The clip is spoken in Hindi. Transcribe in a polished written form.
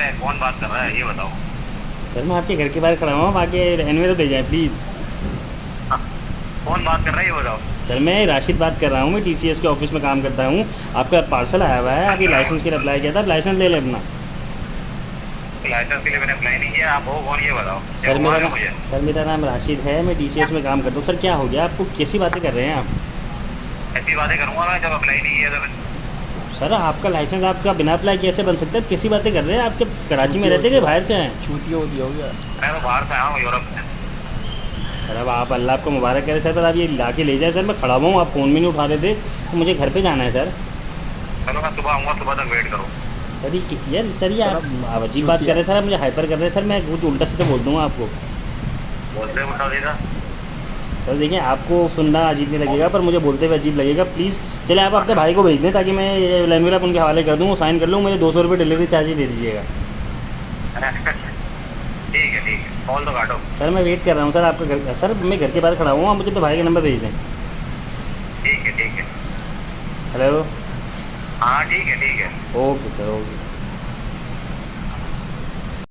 में कौन बात कर रहा है ये बताओ। सर मैं आपके घर के बाहर खड़ा हूँ, आप आके एनवेलप ले जाएँ प्लीज़। हाँ, कौन बात कर रहा है ये बताओ। सर मैं राशिद बात कर रहा हूँ, मैं टीसीएस के ऑफिस में काम करता हूँ। आपका पार्सल आया हुआ है, अभी लाइसेंस के लिए अप्लाई किया था, आप लाइसेंस ले लें अपना। लाइसेंस के लिए मैंने अप्लाई नहीं किया, आप हो कौन ये बताओ, क्या सर घुमा मेरा रहे हो नाम मुझे। सर मेरा नाम राशिद है, मैं टीसीएस में काम करता हूँ। सर क्या हो गया आपको, कैसी बातें कर रहे हैं आप? ऐसी बातें करूंगा मैं जब अप्लाई नहीं किया तो मैं। सर आपका लाइसेंस आपका बिना अप्लाई किए कैसे बन सकता है? कैसी बातें कर रहे हैं? आपके कराची में छूती रहते होती हैं कि है, बाहर से हैं? छूती होती हो गया। मैं तो बाहर से आया हूँ यूरोप से। सर अब आप, अल्लाह आपको मुबारक करे सर, पर आप ये ला के ले जाए। सर मैं खड़ा हुआ हूँ, आप फ़ोन भी नहीं उठा रहे थे, तो मुझे घर पे जाना है सर। चलो मैं सुबह आऊँगा, सुबह तक वेट करो। सर ये यार सर ये सर आप अजीब बात कर चूतिया। रहे हैं सर, आप मुझे हाइपर कर रहे हैं सर, मैं कुछ उल्टा सीधा बोल दूँगा आपको। बोलते उल्टा सीधा। सर देखिए, आपको सुनना अजीब नहीं लगेगा, पर मुझे बोलते हुए अजीब लगेगा। प्लीज़ चले आप अपने भाई को भेज दें, ताकि मैं ये लैंग्वेज उनके हवाले कर दूँ, वो साइन कर लूँ, मुझे 200 रुपये डिलीवरी चार्ज ही दे दीजिएगा। ठीक है कॉल तो काटो। सर मैं वेट कर रहा हूँ सर आपका घर, सर मैं घर के बाहर खड़ा हूँ, आप मुझे अपने भाई का नंबर भेज दें। ठीक है। हेलो। हाँ ठीक है। Okay sir, okay.